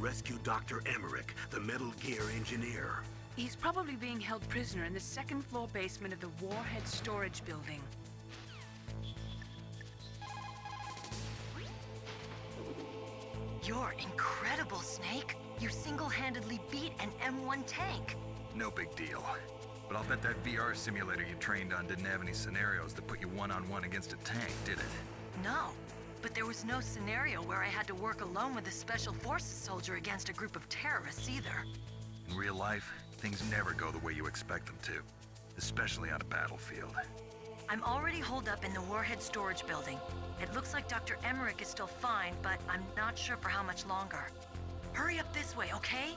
rescue Dr. Emmerich, the Metal Gear engineer. He's probably being held prisoner in the second-floor basement of the Warhead storage building. You're incredible, Snake. You single-handedly beat an M1 tank. No big deal. But I'll bet that VR simulator you trained on didn't have any scenarios that put you one-on-one against a tank, did it? No, but there was no scenario where I had to work alone with a Special Forces soldier against a group of terrorists either. In real life, things never go the way you expect them to, especially on a battlefield. I'm already holed up in the Warhead storage building. It looks like Dr. Emmerich is still fine, but I'm not sure for how much longer. Hurry up this way, okay?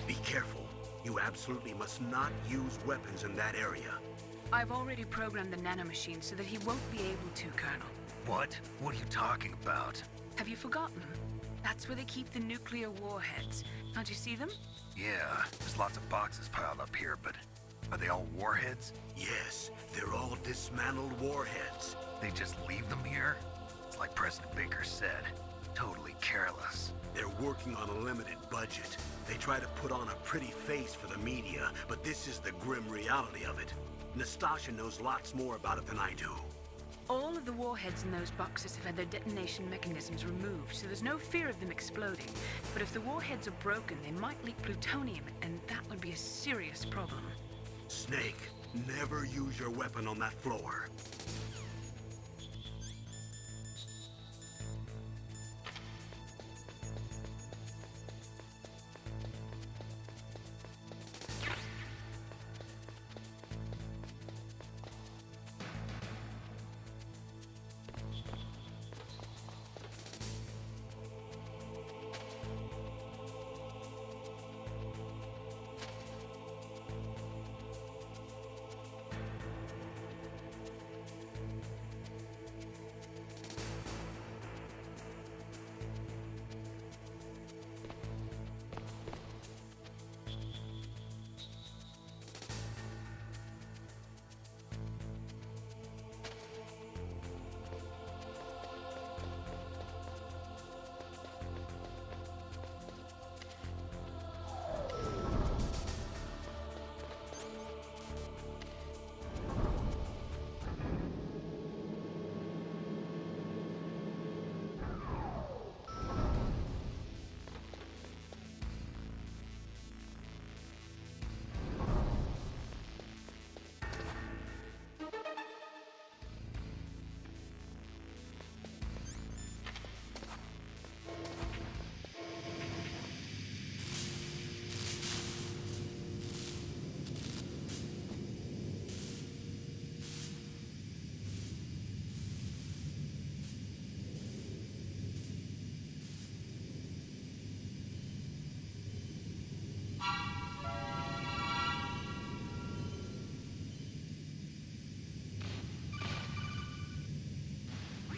Be careful. You absolutely must not use weapons in that area. I've already programmed the nanomachine so that he won't be able to, Colonel. What? What are you talking about? Have you forgotten? That's where they keep the nuclear warheads. Can't you see them? Yeah, there's lots of boxes piled up here, but are they all warheads? Yes, they're all dismantled warheads. They just leave them here? It's like President Baker said. Totally careless. They're working on a limited budget. They try to put on a pretty face for the media, but this is the grim reality of it. Nastasha knows lots more about it than I do. All of the warheads in those boxes have had their detonation mechanisms removed, so there's no fear of them exploding. But if the warheads are broken, they might leak plutonium, and that would be a serious problem. Snake, never use your weapon on that floor.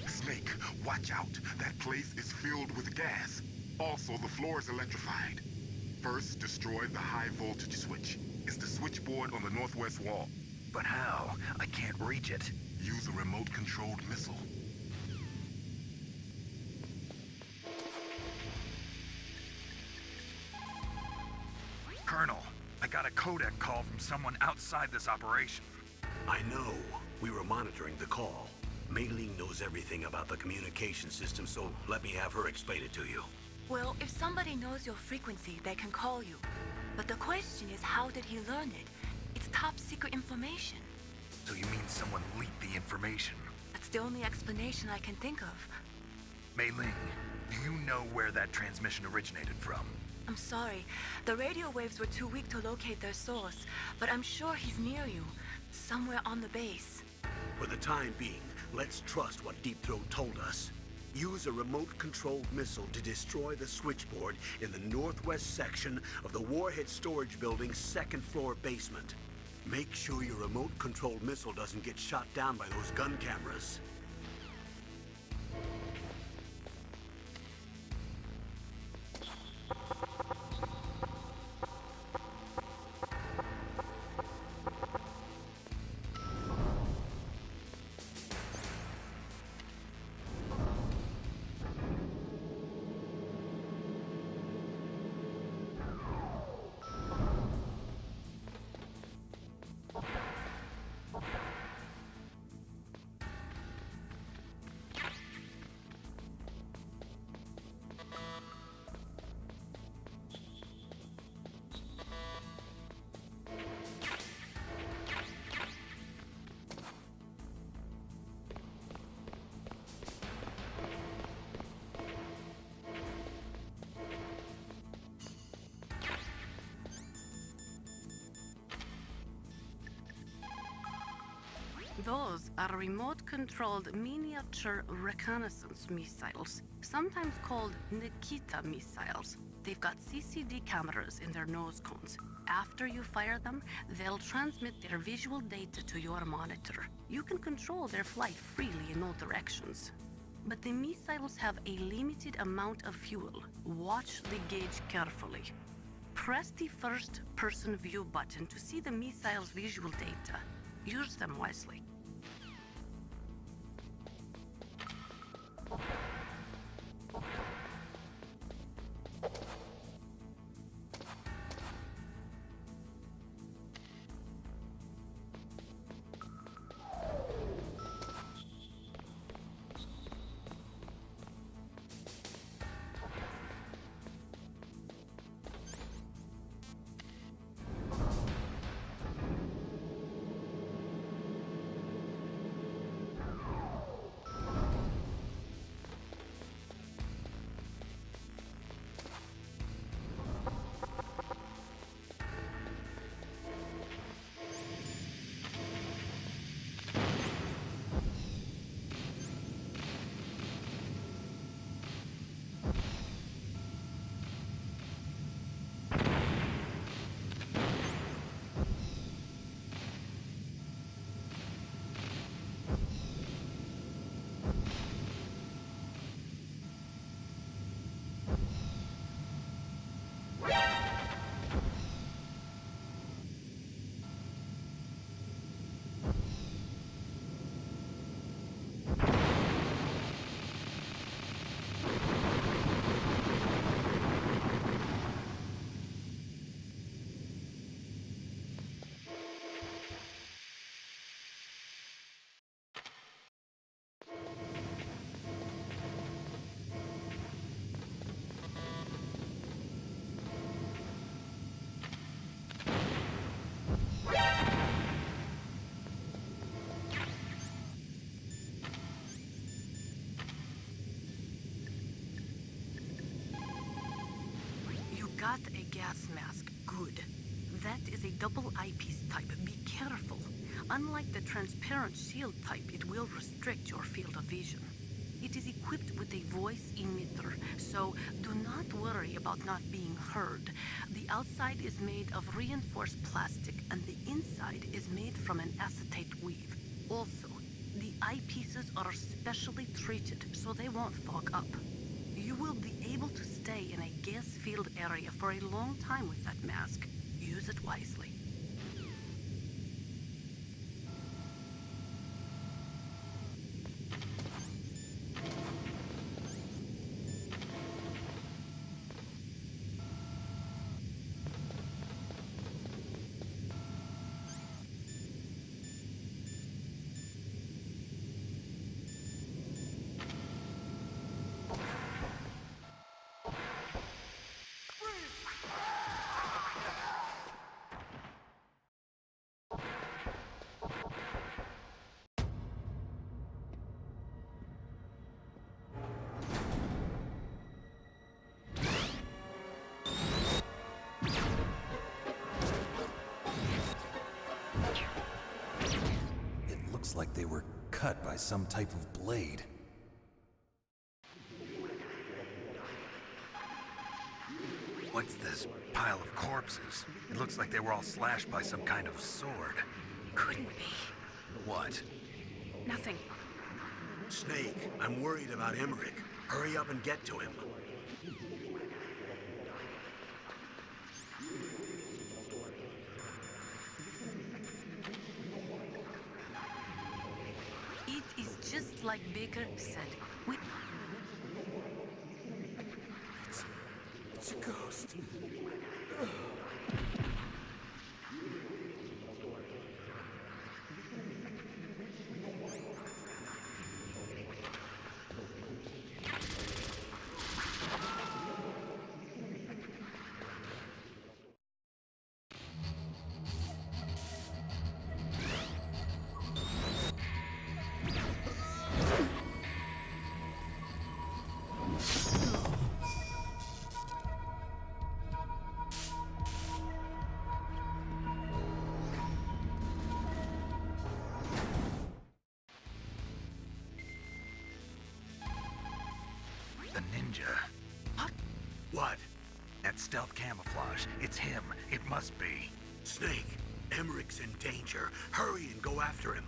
Snake, watch out. That place is filled with gas. Also, the floor is electrified. First, destroy the high voltage switch. It's the switchboard on the northwest wall. But how? I can't reach it. Use a remote-controlled missile. Colonel, I got a codec call from someone outside this operation. I know. We were monitoring the call. Mei Ling knows everything about the communication system, so let me have her explain it to you. Well, if somebody knows your frequency, they can call you. But the question is, how did he learn it? It's top secret information. So you mean someone leaked the information? That's the only explanation I can think of. Mei Ling, do you know where that transmission originated from? I'm sorry. The radio waves were too weak to locate their source, but I'm sure he's near you, somewhere on the base. For the time being, let's trust what Deep Throat told us. Use a remote-controlled missile to destroy the switchboard in the northwest section of the Warhead Storage Building's second-floor basement. Make sure your remote-controlled missile doesn't get shot down by those gun cameras. Those are remote-controlled miniature reconnaissance missiles, sometimes called Nikita missiles. They've got CCD cameras in their nose cones. After you fire them, they'll transmit their visual data to your monitor. You can control their flight freely in all directions. But the missiles have a limited amount of fuel. Watch the gauge carefully. Press the first-person view button to see the missile's visual data. Use them wisely. Got a gas mask. Good. That is a double eyepiece type. Be careful. Unlike the transparent shield type, it will restrict your field of vision. It is equipped with a voice emitter, so do not worry about not being heard. The outside is made of reinforced plastic, and the inside is made from an acetate weave. Also, the eyepieces are specially treated, so they won't fog up. You will be able to stay in a gas-filled area for a long time with that mask. Use it wisely. looks like they were cut by some type of blade. What's this pile of corpses? It looks like they were all slashed by some kind of sword. Couldn't be. What? Nothing. Snake, I'm worried about Emmerich. Hurry up and get to him. It is just like Baker said. It's a ghost. The ninja. What? That stealth camouflage. It's him. It must be. Snake, Emmerich's in danger. Hurry and go after him.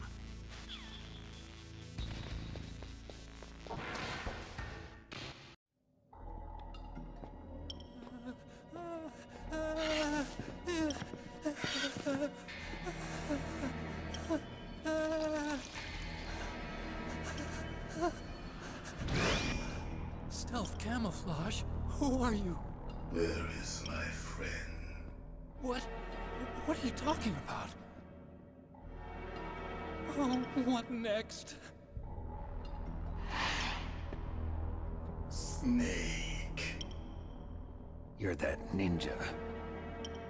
Stealth camouflage? Who are you? Where is my friend? What? What are you talking about? Oh, what next? Snake. You're that ninja.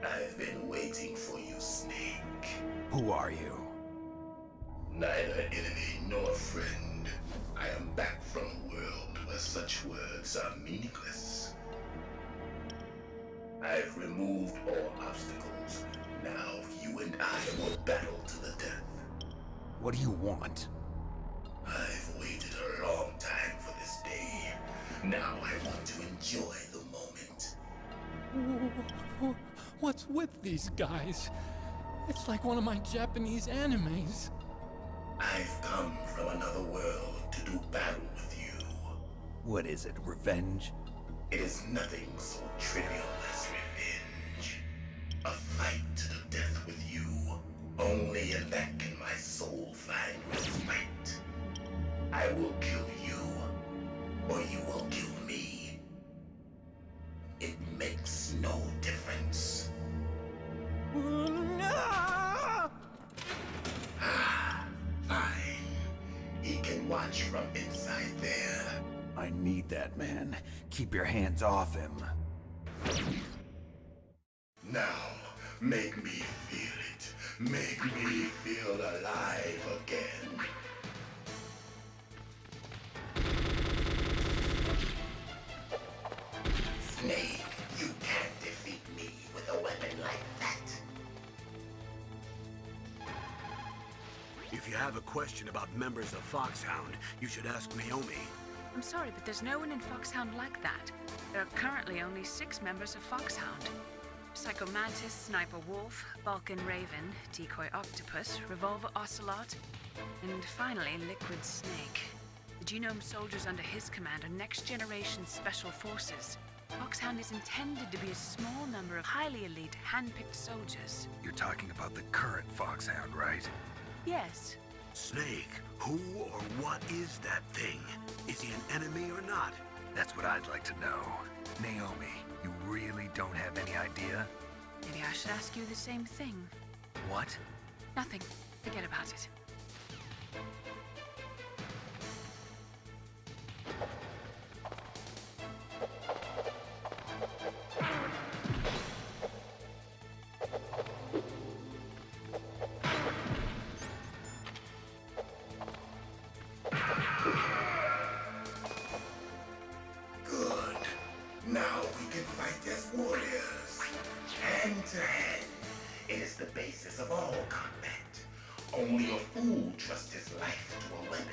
I've been waiting for you, Snake. Who are you? Neither enemy nor friend. I am back from a world where such words are meaningless. I've removed all obstacles. Now you and I will battle to the death. What do you want? I've waited a long time for this day. Now I want to enjoy the moment. What's with these guys? It's like one of my Japanese animes. I've come from another world to do battle with you. What is it, revenge? It is nothing so trivial as revenge. A fight to the death with you. Only in that can my soul find respite. I will kill you, or you will kill me. It makes no difference. Fine. He can watch from inside there. I need that man. Keep your hands off him. Now, make me feel it. Make me feel alive again. Snake, you can't defeat me with a weapon like that. If you have a question about members of Foxhound, you should ask Naomi. I'm sorry, but there's no one in Foxhound like that. There are currently only 6 members of Foxhound. Psycho Mantis, Sniper Wolf, Balkan Raven, Decoy Octopus, Revolver Ocelot, and finally Liquid Snake. The genome soldiers under his command are next-generation special forces. Foxhound is intended to be a small number of highly elite, hand-picked soldiers. You're talking about the current Foxhound, right? Yes. Snake, who or what is that thing? Is he an enemy or not? That's what I'd like to know. Naomi, you really don't have any idea? Maybe I should ask you the same thing. What? Nothing. Forget about it. Good. Now we can fight as warriors. Hand to hand. It is the basis of all combat. Only a fool trusts his life to a weapon.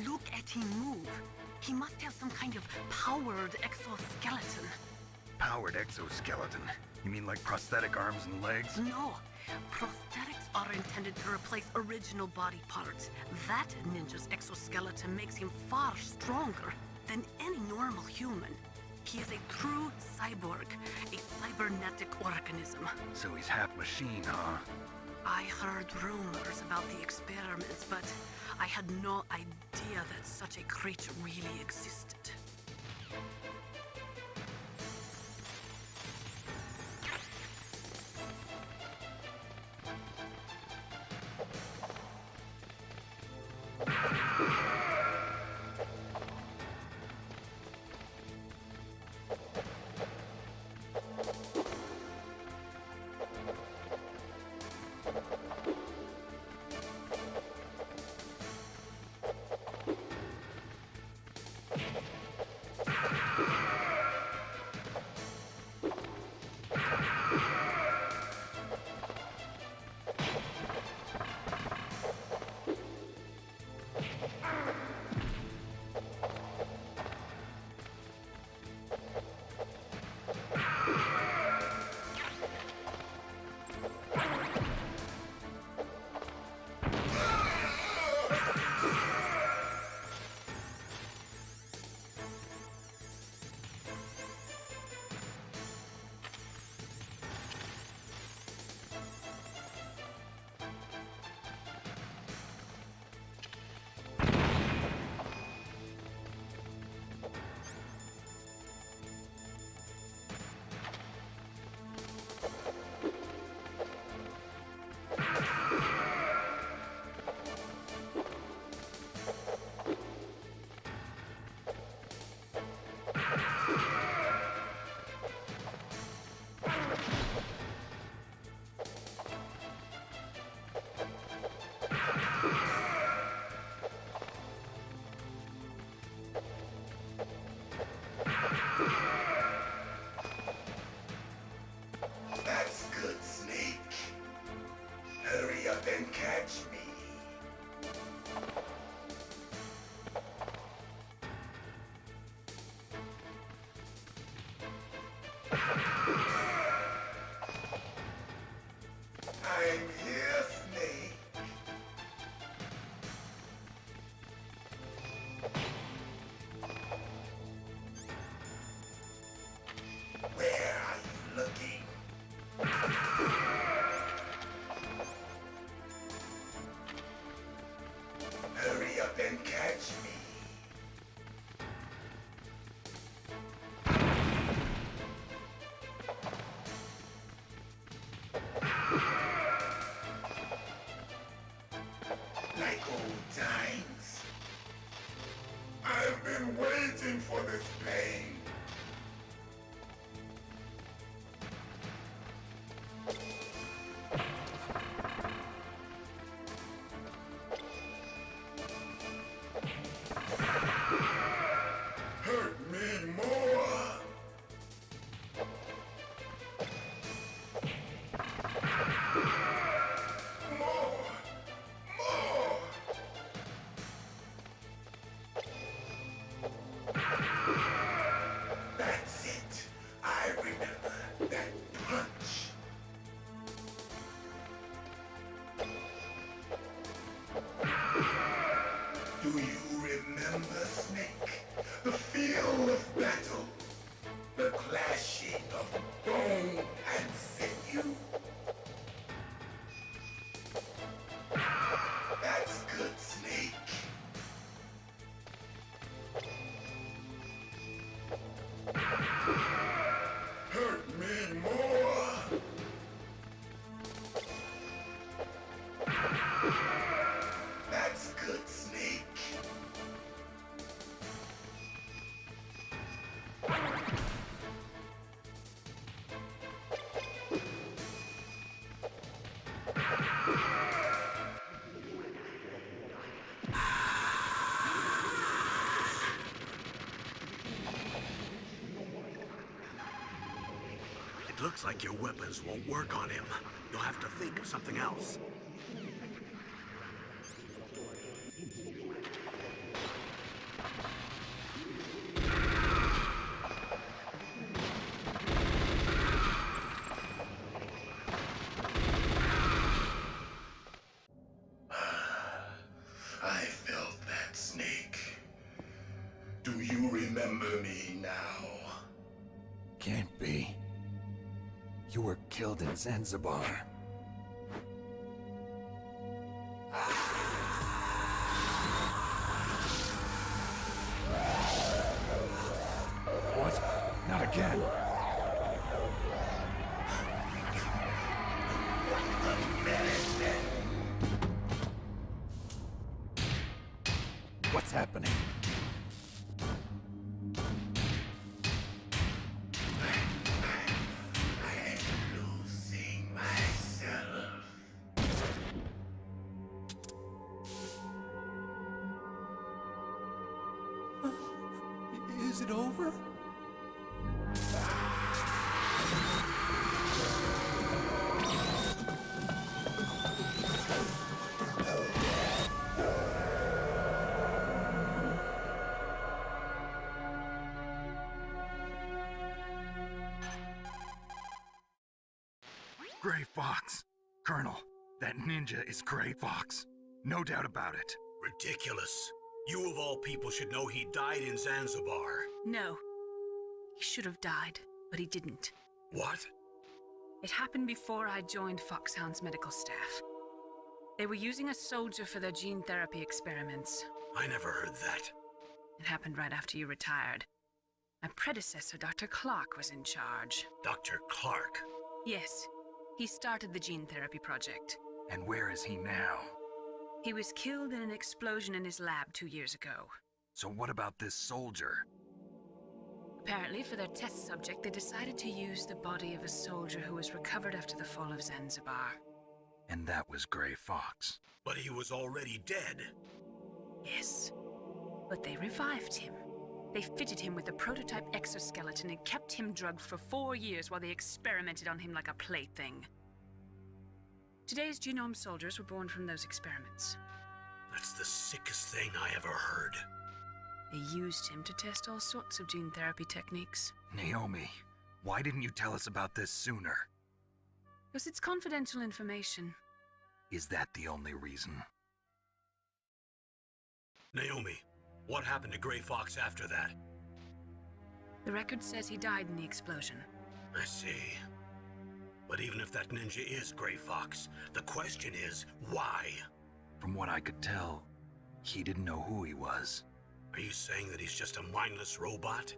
Look at him move. He must have some kind of powered exoskeleton. Powered exoskeleton? You mean like prosthetic arms and legs? No. Prosthetics are intended to replace original body parts. That ninja's exoskeleton makes him far stronger than any normal human. He is a true cyborg, a cybernetic organism. So he's half machine, huh? I heard rumors about the experiments, but I had no idea that such a creature really existed. and catch me. I'm here, Snake. Where are you looking? Hurry up and catch me. Like old times. I've been waiting for this pain. Hurt me more. More. More. Looks like your weapons won't work on him. You'll have to think of something else. I felt that, Snake. Do you remember me now? Can't be. You were killed in Zanzibar. What? Not again. What's happening? Is it over? Gray Fox. Colonel, that ninja is Gray Fox. No doubt about it. Ridiculous. You of all people should know he died in Zanzibar. No. He should have died, but he didn't. What? It happened before I joined Foxhound's medical staff. They were using a soldier for their gene therapy experiments. I never heard that. It happened right after you retired. My predecessor, Dr. Clark, was in charge. Dr. Clark? Yes. He started the gene therapy project. And where is he now? He was killed in an explosion in his lab 2 years ago. So what about this soldier? Apparently, for their test subject, they decided to use the body of a soldier who was recovered after the fall of Zanzibar. And that was Gray Fox. But he was already dead. Yes. But they revived him. They fitted him with a prototype exoskeleton and kept him drugged for 4 years while they experimented on him like a plaything. Today's genome soldiers were born from those experiments. That's the sickest thing I ever heard. They used him to test all sorts of gene therapy techniques. Naomi, why didn't you tell us about this sooner? Because it's confidential information. Is that the only reason? Naomi, what happened to Gray Fox after that? The record says he died in the explosion. I see. But even if that ninja is Gray Fox, the question is, why? From what I could tell, he didn't know who he was. Are you saying that he's just a mindless robot?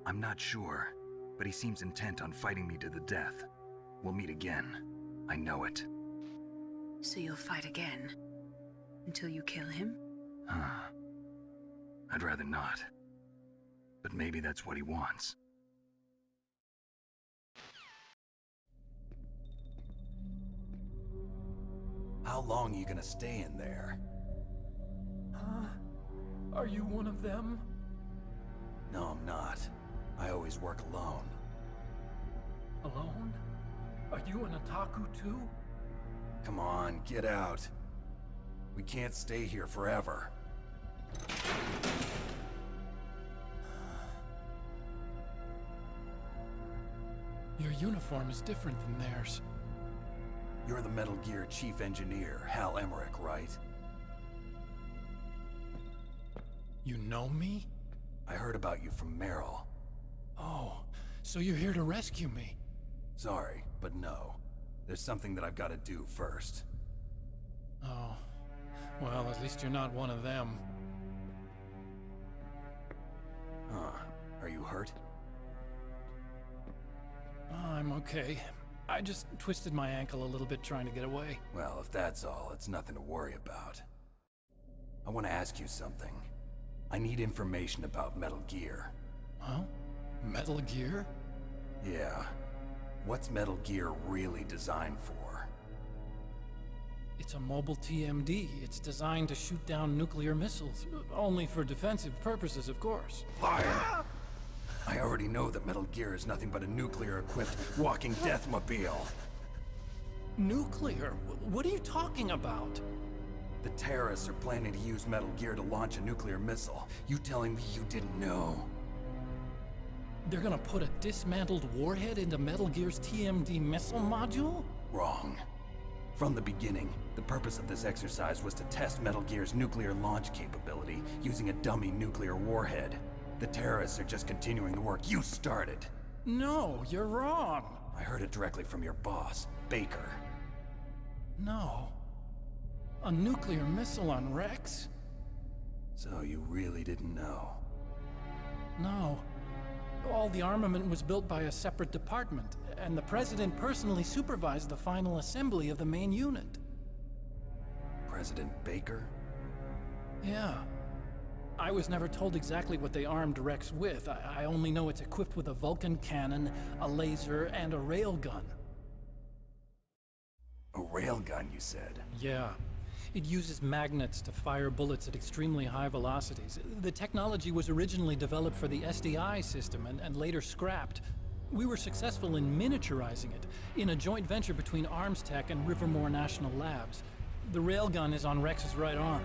I'm not sure, but he seems intent on fighting me to the death. We'll meet again. I know it. So you'll fight again? Until you kill him? I'd rather not. But maybe that's what he wants. How long are you gonna stay in there? Are you one of them? No, I'm not. I always work alone. Alone? Are you an otaku too? Come on, get out. We can't stay here forever. Your uniform is different than theirs. You're the Metal Gear Chief Engineer, Hal Emmerich, right? You know me? I heard about you from Meryl. Oh, so you're here to rescue me? Sorry, but no. There's something that I've got to do first. Oh, well, at least you're not one of them. Huh. Are you hurt? I'm okay. I just twisted my ankle a little bit trying to get away. Well, if that's all, it's nothing to worry about. I want to ask you something. I need information about Metal Gear. Huh? Metal Gear? Yeah. What's Metal Gear really designed for? It's a mobile TMD. It's designed to shoot down nuclear missiles. Only for defensive purposes, of course. Fire! I already know that Metal Gear is nothing but a nuclear-equipped walking deathmobile. Nuclear? What are you talking about? The terrorists are planning to use Metal Gear to launch a nuclear missile. You telling me you didn't know? They're gonna put a dismantled warhead into Metal Gear's TMD missile module? Wrong. From the beginning, the purpose of this exercise was to test Metal Gear's nuclear launch capability using a dummy nuclear warhead. The terrorists are just continuing the work you started. No, you're wrong. I heard it directly from your boss, Baker. No. A nuclear missile on Rex? So you really didn't know? No. All the armament was built by a separate department, and the President personally supervised the final assembly of the main unit. President Baker? Yeah. I was never told exactly what they armed Rex with. I only know it's equipped with a Vulcan cannon, a laser, and a railgun. A railgun, you said? Yeah. It uses magnets to fire bullets at extremely high velocities. The technology was originally developed for the SDI system and later scrapped. We were successful in miniaturizing it in a joint venture between Armstech and Rivermore National Labs. The railgun is on Rex's right arm.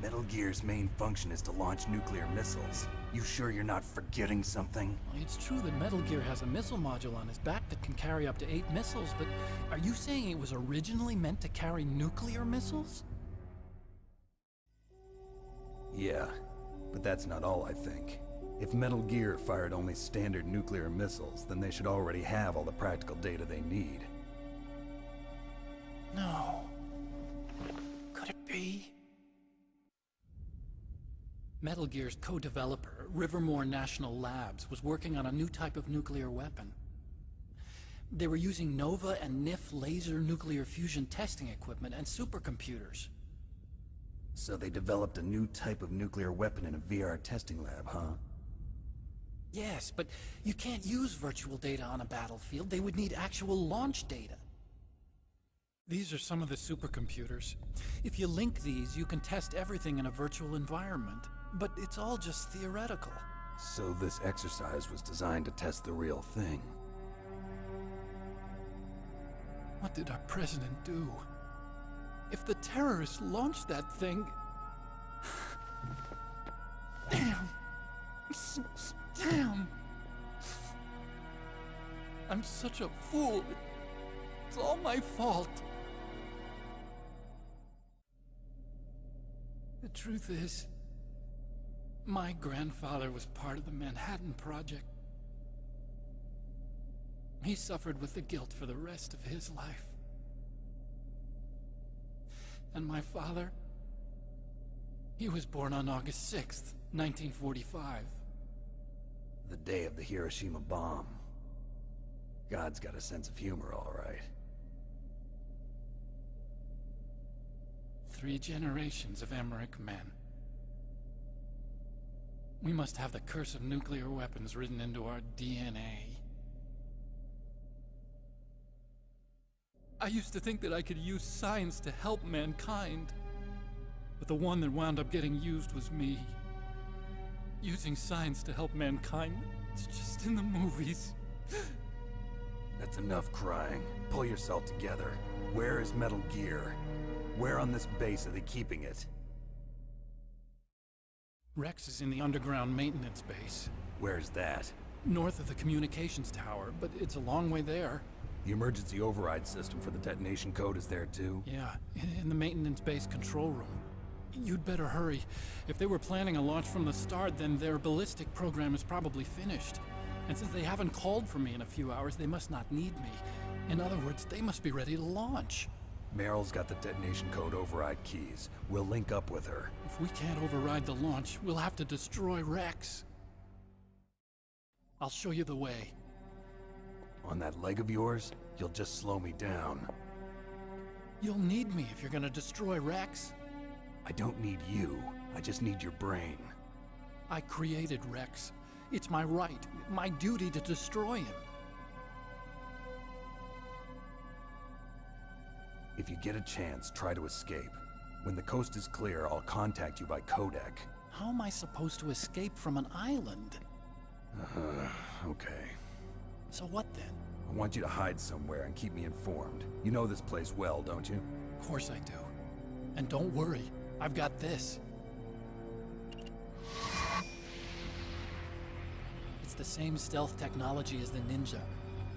Metal Gear's main function is to launch nuclear missiles. You sure you're not forgetting something? It's true that Metal Gear has a missile module on his back that can carry up to 8 missiles, but are you saying it was originally meant to carry nuclear missiles? Yeah, but that's not all I think. If Metal Gear fired only standard nuclear missiles, then they should already have all the practical data they need. No. Could it be? Metal Gear's co-developer, Rivermore National Labs, was working on a new type of nuclear weapon. They were using NOVA and NIF laser nuclear fusion testing equipment and supercomputers. So they developed a new type of nuclear weapon in a VR testing lab, huh? Yes, but you can't use virtual data on a battlefield. They would need actual launch data. These are some of the supercomputers. If you link these, you can test everything in a virtual environment. But it's all just theoretical. So this exercise was designed to test the real thing. What did our president do? If the terrorists launched that thing... Damn! Damn! I'm such a fool. It's all my fault. The truth is, my grandfather was part of the Manhattan Project. He suffered with the guilt for the rest of his life. And my father, he was born on August 6th, 1945. The day of the Hiroshima bomb. God's got a sense of humor, all right. 3 generations of Emmerich men. We must have the curse of nuclear weapons written into our DNA. I used to think that I could use science to help mankind, but the one that wound up getting used was me. Using science to help mankind, it's just in the movies. That's enough crying. Pull yourself together. Where is Metal Gear? Where on this base are they keeping it? Rex is in the underground maintenance base. Where's that? North of the communications tower, but it's a long way there. The emergency override system for the detonation code is there too? Yeah, in the maintenance base control room. You'd better hurry. If they were planning a launch from the start, then their ballistic program is probably finished. And since they haven't called for me in a few hours, they must not need me. In other words, they must be ready to launch. Meryl's got the detonation code override keys. We'll link up with her. If we can't override the launch, we'll have to destroy Rex. I'll show you the way. On that leg of yours, you'll just slow me down. You'll need me if you're gonna destroy Rex. I don't need you. I just need your brain. I created Rex. It's my right, my duty to destroy him. If you get a chance, try to escape. When the coast is clear, I'll contact you by codec. How am I supposed to escape from an island? Okay. So what then? I want you to hide somewhere and keep me informed. You know this place well, don't you? Of course I do. And don't worry, I've got this. It's the same stealth technology as the Ninja.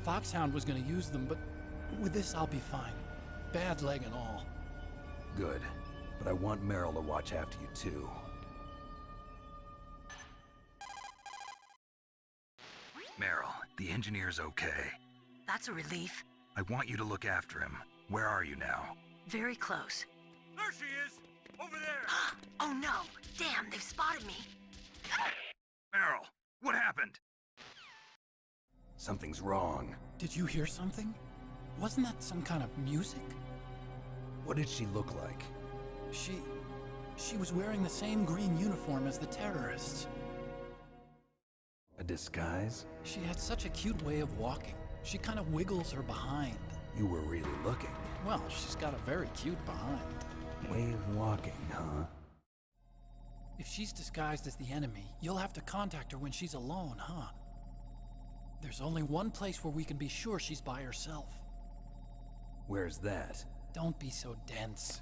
Foxhound was gonna use them, but with this I'll be fine. Bad leg and all. Good. But I want Meryl to watch after you too. Meryl, the engineer's okay. That's a relief. I want you to look after him. Where are you now? Very close. There she is! Over there! Oh no! Damn, they've spotted me. Meryl, what happened? Something's wrong. Did you hear something? Wasn't that some kind of music? What did she look like? She was wearing the same green uniform as the terrorists. A disguise? She had such a cute way of walking. She kind of wiggles her behind. You were really looking. Well, she's got a very cute behind. Way of walking, huh? If she's disguised as the enemy, you'll have to contact her when she's alone, huh? There's only one place where we can be sure she's by herself. Where's that? Don't be so dense.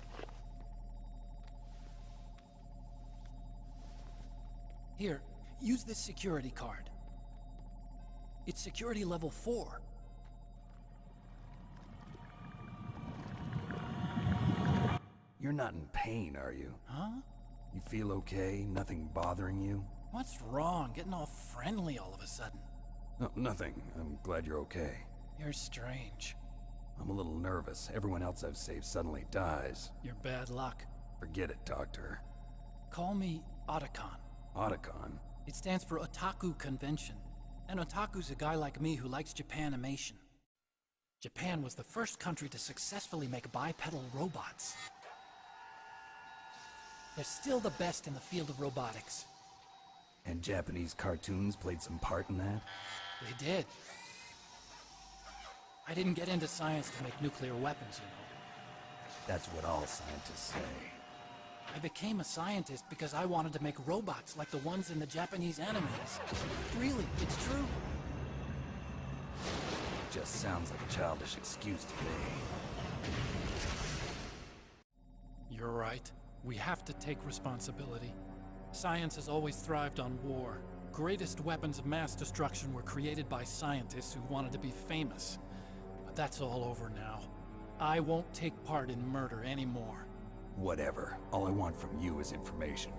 Here, use this security card. It's security level 4. You're not in pain, are you? Huh? You feel okay? Nothing bothering you? What's wrong? Getting all friendly all of a sudden. No, nothing. I'm glad you're okay. You're strange. I'm a little nervous. Everyone else I've saved suddenly dies. You're bad luck. Forget it, Doctor. Call me Otacon. Otacon? It stands for Otaku Convention. An otaku's a guy like me who likes Japanimation. Japan was the first country to successfully make bipedal robots. They're still the best in the field of robotics. And Japanese cartoons played some part in that? They did. I didn't get into science to make nuclear weapons, you know. That's what all scientists say. I became a scientist because I wanted to make robots like the ones in the Japanese animes. Really, it's true. Just sounds like a childish excuse to me. You're right. We have to take responsibility. Science has always thrived on war. Greatest weapons of mass destruction were created by scientists who wanted to be famous. But that's all over now. I won't take part in murder anymore. Whatever. All I want from you is information.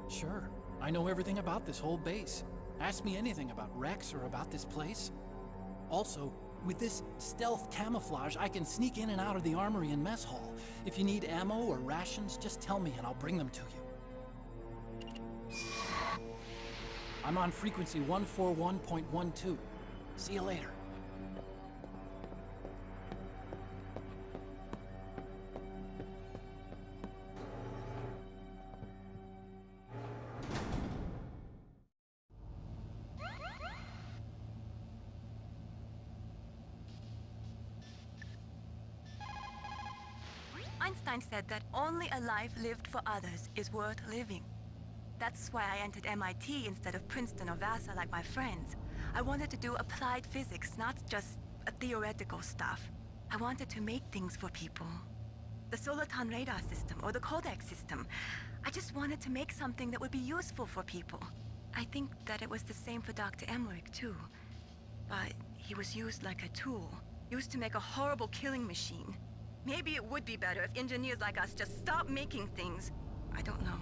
Sure. I know everything about this whole base. Ask me anything about Rex or about this place. Also, with this stealth camouflage, I can sneak in and out of the armory and mess hall. If you need ammo or rations, just tell me and I'll bring them to you. I'm on frequency 141.12. See you later. Einstein said that only a life lived for others is worth living. That's why I entered MIT instead of Princeton or Vassar like my friends. I wanted to do applied physics, not just theoretical stuff. I wanted to make things for people. The Soliton radar system or the Codex system. I just wanted to make something that would be useful for people. I think that it was the same for Dr. Emmerich too. But he was used like a tool, used to make a horrible killing machine. Maybe it would be better if engineers like us just stopped making things. I don't know.